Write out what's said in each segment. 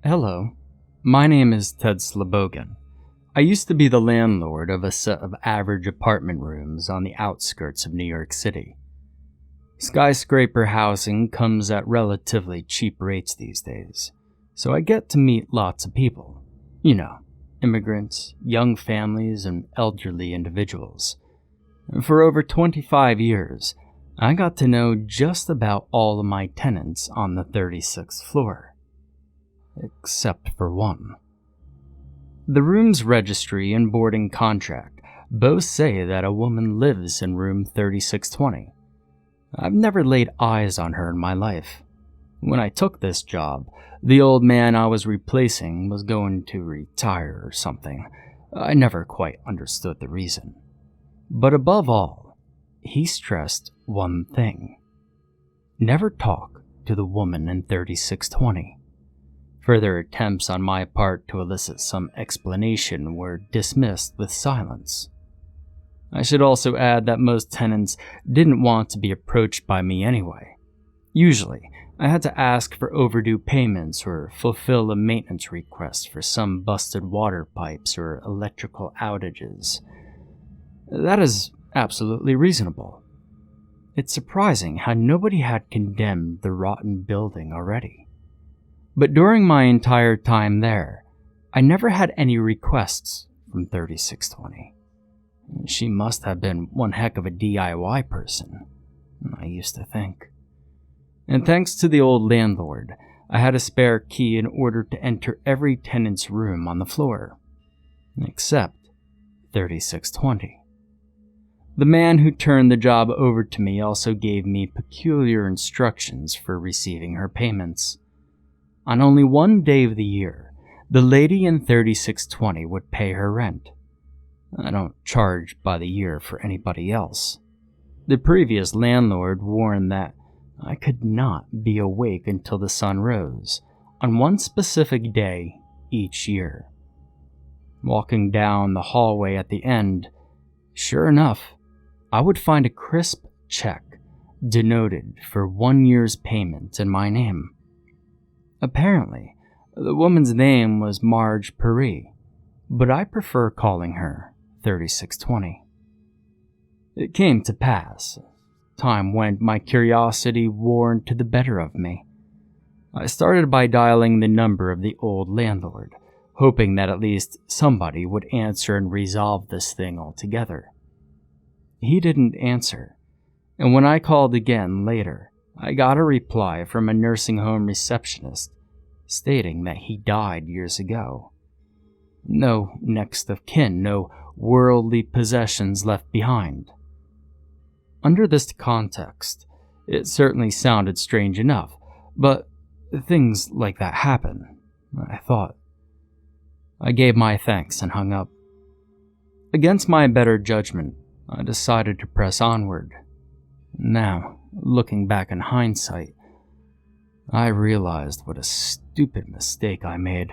Hello, my name is Ted Slobogan. I used to be the landlord of a set of average apartment rooms on the outskirts of New York City. Skyscraper housing comes at relatively cheap rates these days, so I get to meet lots of people. You know, immigrants, young families, and elderly individuals. And for over 25 years, I got to know just about all of my tenants on the 36th floor. Except for one. The room's registry and boarding contract both say that a woman lives in room 3620. I've never laid eyes on her in my life. When I took this job, the old man I was replacing was going to retire or something. I never quite understood the reason. But above all, he stressed one thing. Never talk to the woman in 3620. Further attempts on my part to elicit some explanation were dismissed with silence. I should also add that most tenants didn't want to be approached by me anyway. Usually, I had to ask for overdue payments or fulfill a maintenance request for some busted water pipes or electrical outages. That is absolutely reasonable. It's surprising how nobody had condemned the rotten building already. But during my entire time there, I never had any requests from 3620. She must have been one heck of a DIY person, I used to think. And thanks to the old landlord, I had a spare key in order to enter every tenant's room on the floor, except 3620. The man who turned the job over to me also gave me peculiar instructions for receiving her payments. On only one day of the year, the lady in 3620 would pay her rent. I don't charge by the year for anybody else. The previous landlord warned that I could not be awake until the sun rose on one specific day each year. Walking down the hallway at the end, sure enough, I would find a crisp check denoted for 1 year's payment in my name. Apparently, the woman's name was Marge Paris, but I prefer calling her 3620. It came to pass. Time went, my curiosity wore to the better of me. I started by dialing the number of the old landlord, hoping that at least somebody would answer and resolve this thing altogether. He didn't answer, and when I called again later, I got a reply from a nursing home receptionist stating that he died years ago. No next of kin, no worldly possessions left behind. Under this context, it certainly sounded strange enough, but things like that happen, I thought. I gave my thanks and hung up. Against my better judgment, I decided to press onward. Now, looking back in hindsight, I realized what a stupid mistake I made.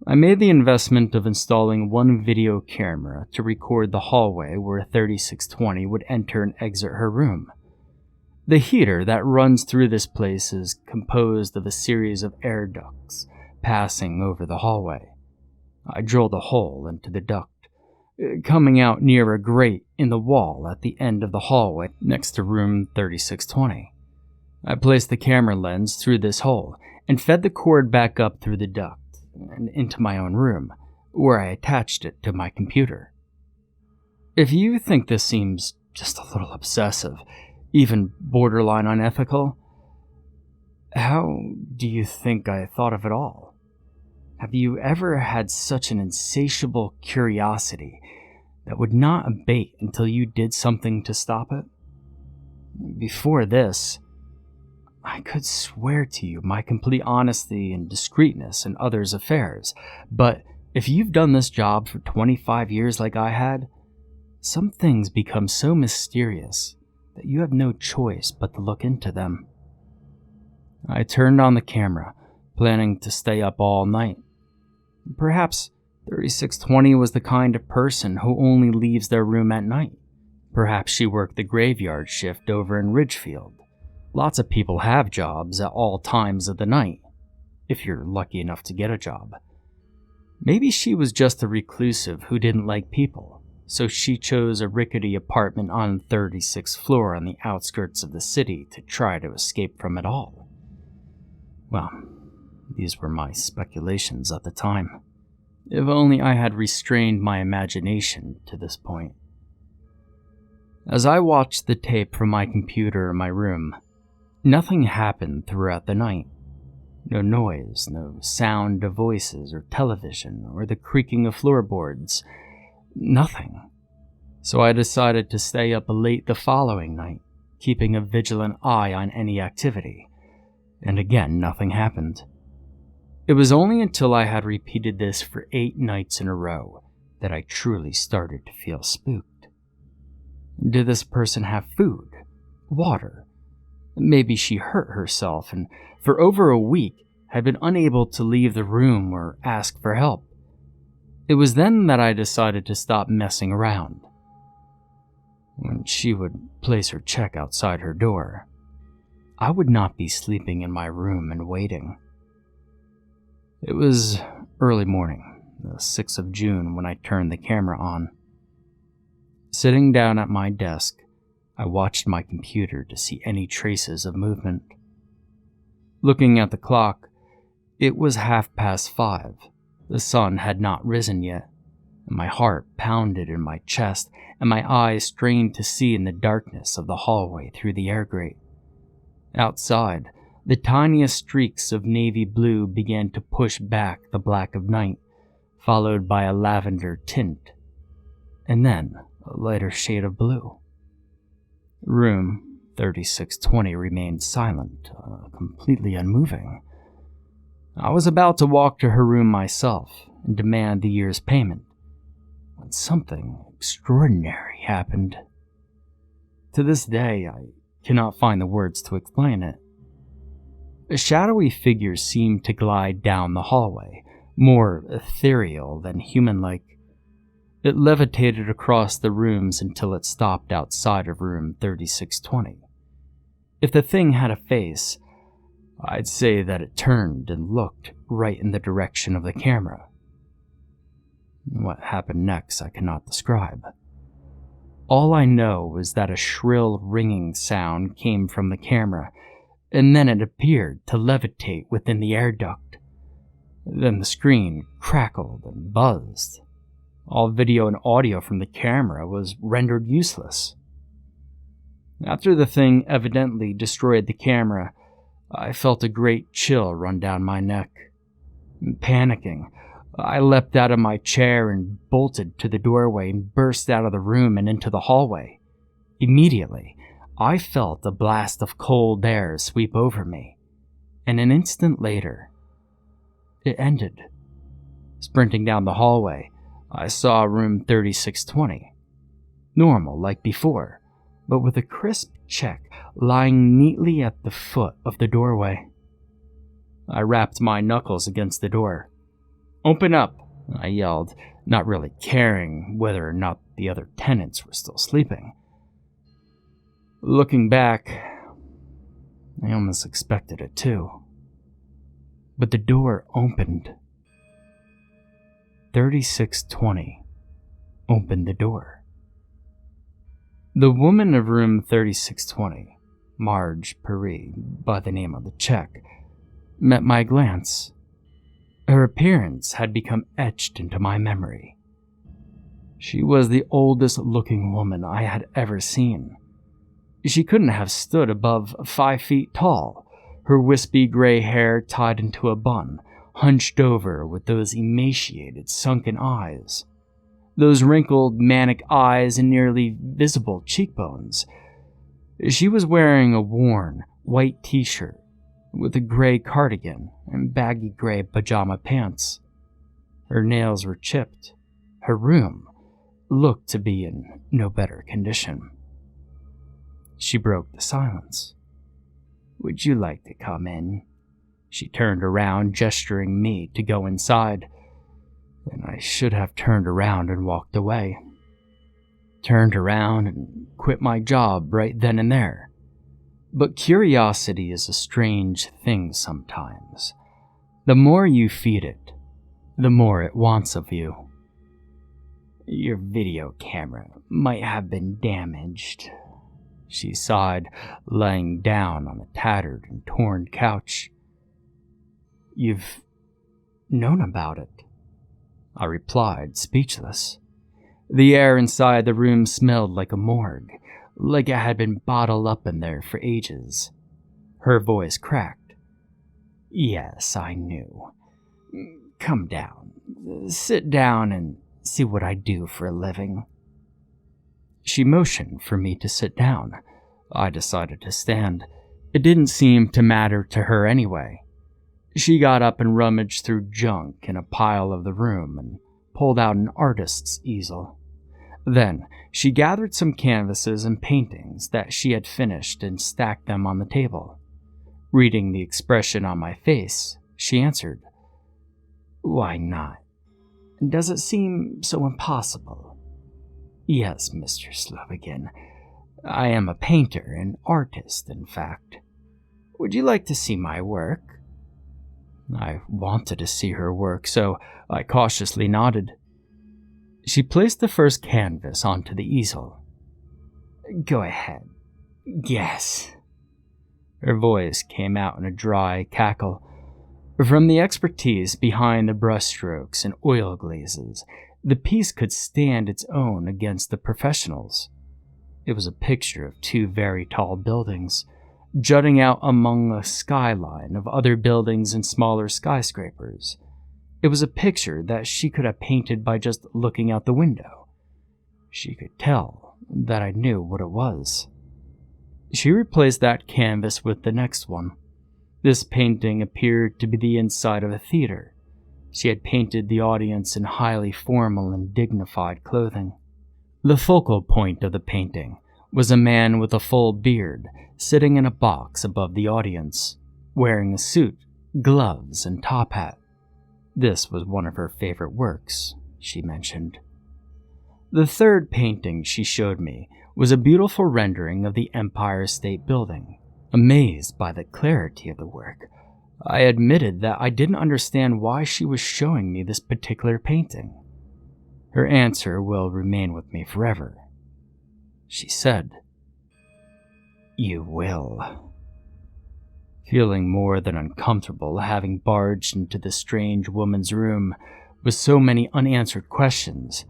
I made the investment of installing one video camera to record the hallway where 3620 would enter and exit her room. The heater that runs through this place is composed of a series of air ducts passing over the hallway. I drilled a hole into the duct, coming out near a grate in the wall at the end of the hallway next to room 3620. I placed the camera lens through this hole and fed the cord back up through the duct and into my own room, where I attached it to my computer. If you think this seems just a little obsessive, even borderline unethical, how do you think I thought of it all? Have you ever had such an insatiable curiosity that would not abate until you did something to stop it? Before this, I could swear to you my complete honesty and discreetness in others' affairs, but if you've done this job for 25 years like I had, some things become so mysterious that you have no choice but to look into them. I turned on the camera, planning to stay up all night. Perhaps 3620 was the kind of person who only leaves their room at night. Perhaps she worked the graveyard shift over in Ridgefield. Lots of people have jobs at all times of the night. if you're lucky enough to get a job. Maybe she was just a reclusive who didn't like people, so she chose a rickety apartment on the 36th floor on the outskirts of the city to try to escape from it all. Well, these were my speculations at the time. If only I had restrained my imagination to this point. As I watched the tape from my computer in my room, nothing happened throughout the night. No noise, no sound of voices or television or the creaking of floorboards. Nothing. So I decided to stay up late the following night, keeping a vigilant eye on any activity. And again, nothing happened. It was only until I had repeated this for 8 nights in a row that I truly started to feel spooked. Did this person have food? Water? Maybe she hurt herself and for over a week had been unable to leave the room or ask for help. It was then that I decided to stop messing around. When she would place her check outside her door, I would not be sleeping in my room and waiting. It was early morning, the 6th of June, when I turned the camera on. Sitting down at my desk, I watched my computer to see any traces of movement. Looking at the clock, it was 5:30. The sun had not risen yet, and my heart pounded in my chest and my eyes strained to see in the darkness of the hallway through the air grate. Outside, the tiniest streaks of navy blue began to push back the black of night, followed by a lavender tint, and then a lighter shade of blue. Room 3620 remained silent, completely unmoving. I was about to walk to her room myself and demand the year's payment, when something extraordinary happened. To this day, I cannot find the words to explain it. A shadowy figure seemed to glide down the hallway, more ethereal than human-like. It levitated across the rooms until it stopped outside of room 3620. If the thing had a face, I'd say that it turned and looked right in the direction of the camera. What happened next I cannot describe. All I know is that a shrill ringing sound came from the camera, and then it appeared to levitate within the air duct. Then the screen crackled and buzzed. All video and audio from the camera was rendered useless. After the thing evidently destroyed the camera, I felt a great chill run down my neck. Panicking, I leapt out of my chair and bolted to the doorway and burst out of the room and into the hallway. Immediately, I felt a blast of cold air sweep over me, and an instant later, it ended. Sprinting down the hallway, I saw room 3620. Normal, like before, but with a crisp check lying neatly at the foot of the doorway. I rapped my knuckles against the door. "Open up," I yelled, not really caring whether or not the other tenants were still sleeping. Looking back, I almost expected it too. But the door opened. 3620 opened the door. The woman of room 3620, Marge Perry, by the name of the check, met my glance. Her appearance had become etched into my memory. She was the oldest-looking woman I had ever seen. She couldn't have stood above 5 feet tall, her wispy gray hair tied into a bun, hunched over with those emaciated, sunken eyes. Those wrinkled, manic eyes and nearly visible cheekbones. She was wearing a worn, white t-shirt with a gray cardigan and baggy gray pajama pants. Her nails were chipped. Her room looked to be in no better condition. She broke the silence. "Would you like to come in?" She turned around, gesturing me to go inside, and I should have turned around and walked away. Turned around and quit my job right then and there. But curiosity is a strange thing sometimes. The more you feed it, the more it wants of you. Your video camera might have been damaged, she sighed, laying down on a tattered and torn couch. You've known about it, I replied, speechless. The air inside the room smelled like a morgue, like it had been bottled up in there for ages. Her voice cracked. Yes, I knew. Come down. Sit down and see what I do for a living. She motioned for me to sit down. I decided to stand. It didn't seem to matter to her anyway. She got up and rummaged through junk in a pile of the room and pulled out an artist's easel. Then she gathered some canvases and paintings that she had finished and stacked them on the table. Reading the expression on my face, she answered, Why not? Does it seem so impossible? Yes, Mr. Slovigan. I am a painter, an artist, in fact. Would you like to see my work? I wanted to see her work, so I cautiously nodded. She placed the first canvas onto the easel. Go ahead. Guess. Her voice came out in a dry cackle. From the expertise behind the brushstrokes and oil glazes, the piece could stand its own against the professionals. It was a picture of two very tall buildings, jutting out among a skyline of other buildings and smaller skyscrapers. It was a picture that she could have painted by just looking out the window. She could tell that I knew what it was. She replaced that canvas with the next one. This painting appeared to be the inside of a theater. She had painted the audience in highly formal and dignified clothing. The focal point of the painting was a man with a full beard sitting in a box above the audience, wearing a suit, gloves, and top hat. This was one of her favorite works, she mentioned. The third painting she showed me was a beautiful rendering of the Empire State Building. Amazed by the clarity of the work, I admitted that I didn't understand why she was showing me this particular painting. Her answer will remain with me forever. She said, You will. Feeling more than uncomfortable having barged into the strange woman's room with so many unanswered questions,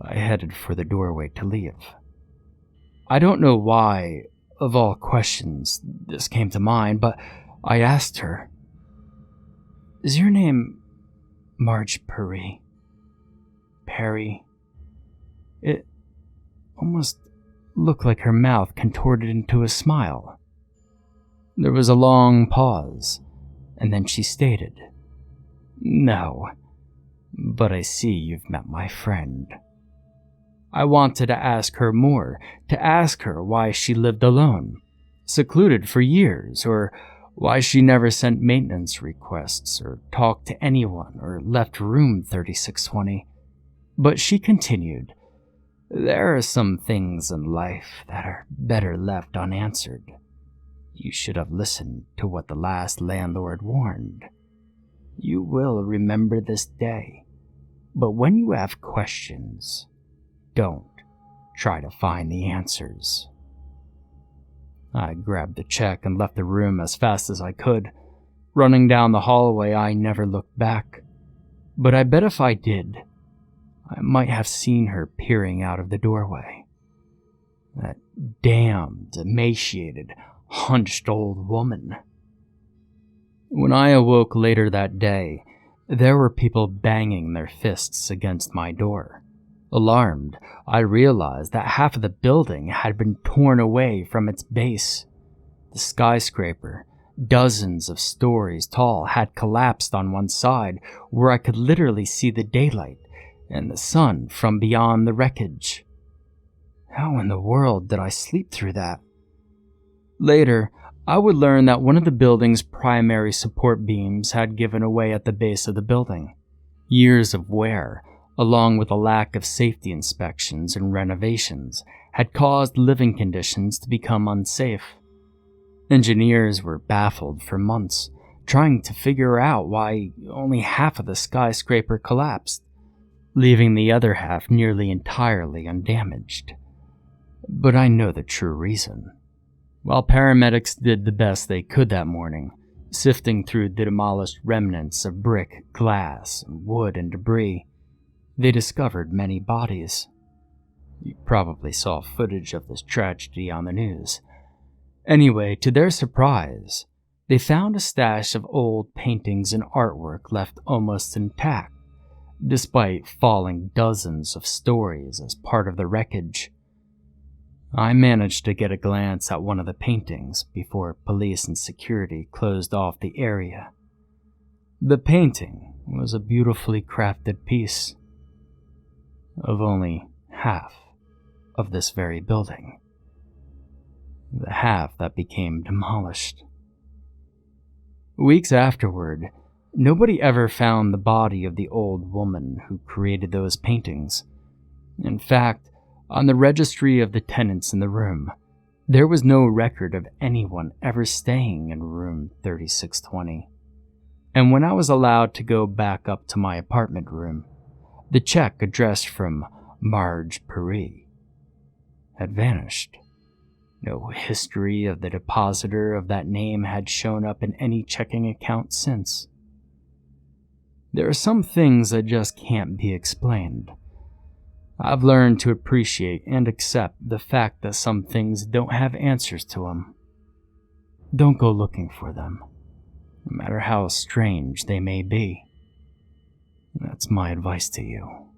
I headed for the doorway to leave. I don't know why, of all questions, this came to mind, but I asked her, Is your name Marge Perry? Perry? It almost looked like her mouth contorted into a smile. There was a long pause, and then she stated, No, but I see you've met my friend. I wanted to ask her more, to ask her why she lived alone, secluded for years, or why she never sent maintenance requests, or talked to anyone, or left room 3620. But she continued, There are some things in life that are better left unanswered. You should have listened to what the last landlord warned. You will remember this day, but when you have questions, don't try to find the answers. I grabbed the check and left the room as fast as I could. Running down the hallway, I never looked back. But I bet if I did, I might have seen her peering out of the doorway. That damned, emaciated, hunched old woman. When I awoke later that day, there were people banging their fists against my door. Alarmed, I realized that half of the building had been torn away from its base. The skyscraper, dozens of stories tall, had collapsed on one side where I could literally see the daylight and the sun from beyond the wreckage. How in the world did I sleep through that? Later, I would learn that one of the building's primary support beams had given away at the base of the building. Years of wear, along with a lack of safety inspections and renovations, had caused living conditions to become unsafe. Engineers were baffled for months, trying to figure out why only half of the skyscraper collapsed, leaving the other half nearly entirely undamaged. But I know the true reason. While paramedics did the best they could that morning, sifting through the demolished remnants of brick, glass, wood, and debris, they discovered many bodies. You probably saw footage of this tragedy on the news. Anyway, to their surprise, they found a stash of old paintings and artwork left almost intact, despite falling dozens of stories as part of the wreckage. I managed to get a glance at one of the paintings before police and security closed off the area. The painting was a beautifully crafted piece of only half of this very building. The half that became demolished. Weeks afterward, nobody ever found the body of the old woman who created those paintings. In fact, on the registry of the tenants in the room, there was no record of anyone ever staying in room 3620. And when I was allowed to go back up to my apartment room, the check addressed from Marge Paris had vanished. No history of the depositor of that name had shown up in any checking account since. There are some things that just can't be explained. I've learned to appreciate and accept the fact that some things don't have answers to them. Don't go looking for them, no matter how strange they may be. That's my advice to you.